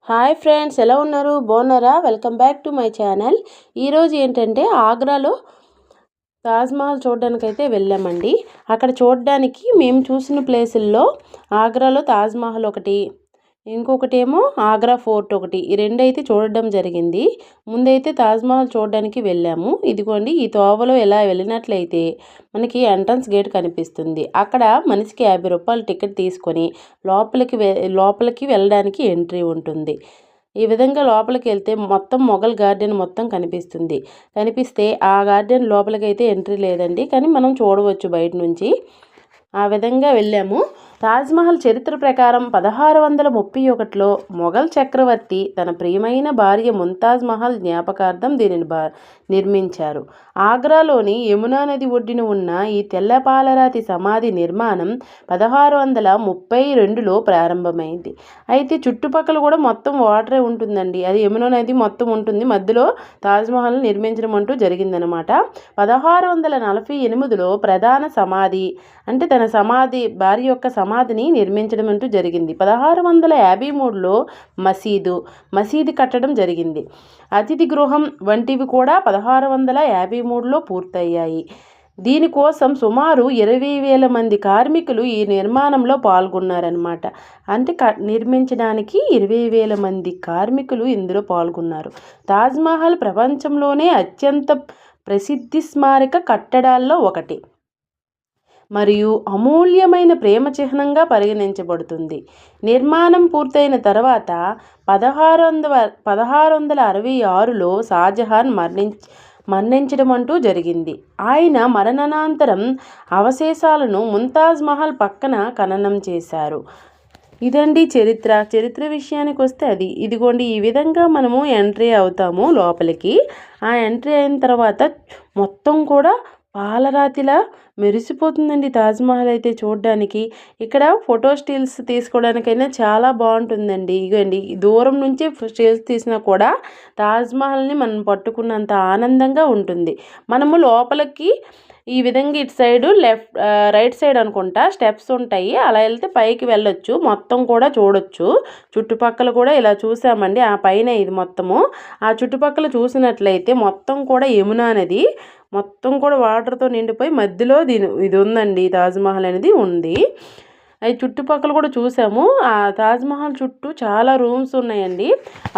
Hi friends, ఎలా ఉన్నారు? బాగున్నారా? Welcome back to my channel. ఈరోజు ఏంటంటే ఆగ్రాలో తాజ్మహల్ చూడడానికైతే వెళ్ళామండి. అక్కడ చూడడానికి మేము చూసిన ప్లేసుల్లో ఆగ్రాలో తాజ్మహల్ ఒకటి, ఇంకొకటేమో ఆగ్రా ఫోర్ట్ ఒకటి, ఈ రెండు అయితే చూడడం జరిగింది. ముందైతే తాజ్మహల్ చూడడానికి వెళ్ళాము. ఇదిగోండి, ఈ తోవలో ఎలా వెళ్ళినట్లయితే మనకి ఎంట్రన్స్ గేట్ కనిపిస్తుంది. అక్కడ మనిషికి 50 రూపాయలు టికెట్ తీసుకొని లోపలికి వెళ్ళడానికి ఎంట్రీ ఉంటుంది. ఈ విధంగా లోపలికి వెళ్తే మొత్తం మొఘల్ గార్డెన్ మొత్తం కనిపిస్తే ఆ గార్డెన్ లోపలికి అయితే ఎంట్రీ లేదండి, కానీ మనం చూడవచ్చు బయట నుంచి. ఆ విధంగా వెళ్ళాము. తాజ్మహల్ చరిత్ర ప్రకారం 1631లో మొఘల్ చక్రవర్తి తన ప్రియమైన భార్య ముంతాజ్ మహల్ జ్ఞాపకార్థం దీనిని నిర్మించారు. ఆగ్రాలోని యమునా నది ఒడ్డున ఉన్న ఈ తెల్లపాలరాతి సమాధి నిర్మాణం 1632లో ప్రారంభమైంది. అయితే చుట్టుపక్కల కూడా మొత్తం వాటరే ఉంటుందండి. అది యమునా నది మొత్తం ఉంటుంది. మధ్యలో తాజ్మహల్ నిర్మించడం అంటూ జరిగిందనమాట. 1648లో ప్రధాన సమాధి అంటే తన భార్య యొక్క సమాధిని నిర్మించడం అంటూ జరిగింది. 1653లో మసీదు కట్టడం జరిగింది. అతిథి గృహం వంటివి కూడా 1653లో పూర్తయ్యాయి. దీనికోసం సుమారు 20,000 మంది కార్మికులు ఈ నిర్మాణంలో పాల్గొన్నారనమాట. అంటే నిర్మించడానికి 20,000 మంది కార్మికులు ఇందులో పాల్గొన్నారు. తాజ్మహల్ ప్రపంచంలోనే అత్యంత ప్రసిద్ధి స్మారక కట్టడాల్లో ఒకటి మరియు అమూల్యమైన ప్రేమ చిహ్నంగా పరిగణించబడుతుంది. నిర్మాణం పూర్తయిన తర్వాత 1666లో షాజహాన్ మరణించడం అంటూ జరిగింది. ఆయన మరణానంతరం అవశేషాలను ముంతాజ్ మహల్ పక్కన ఖననం చేశారు. ఇదండి చరిత్ర విషయానికి వస్తే అది ఇదిగోండి, ఈ విధంగా మనము ఎంట్రీ అవుతాము లోపలికి. ఆ ఎంట్రీ అయిన తర్వాత మొత్తం కూడా పాలరాతిలా మెరిసిపోతుందండి తాజ్మహల్ అయితే చూడడానికి. ఇక్కడ ఫోటో స్టిల్స్ తీసుకోవడానికైనా చాలా బాగుంటుందండి. ఇగోండి, దూరం నుంచి స్టిల్స్ తీసినా కూడా తాజ్మహల్ని మనం పట్టుకున్నంత ఆనందంగా ఉంటుంది. మనము లోపలికి ఈ విధంగా ఇటు సైడు రైట్ సైడ్ అనుకుంటా స్టెప్స్ ఉంటాయి. అలా వెళ్తే పైకి వెళ్ళొచ్చు, మొత్తం కూడా చూడొచ్చు. చుట్టుపక్కల కూడా ఇలా చూసామండి. ఆ పైన ఇది మొత్తము ఆ చుట్టుపక్కల చూసినట్లయితే మొత్తం కూడా యమునా నది మొత్తం కూడా వాటర్తో నిండిపోయి మధ్యలో ఇది ఉందండి, తాజ్మహల్ అనేది ఉంది. అవి చుట్టుపక్కల కూడా చూసాము. ఆ తాజ్మహల్ చుట్టూ చాలా రూమ్స్ ఉన్నాయండి.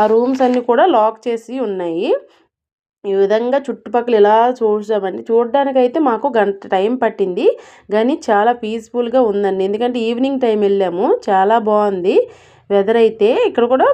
ఆ రూమ్స్ అన్నీ కూడా లాక్ చేసి ఉన్నాయి. ఈ విధంగా చుట్టుపక్కల ఇలా చూసామండి. చూడడానికైతే మాకు గంట టైం పట్టింది, కానీ చాలా పీస్ఫుల్గా ఉందండి. ఎందుకంటే ఈవినింగ్ టైం వెళ్ళాము. చాలా బాగుంది వెదర్ అయితే. ఇక్కడ కూడా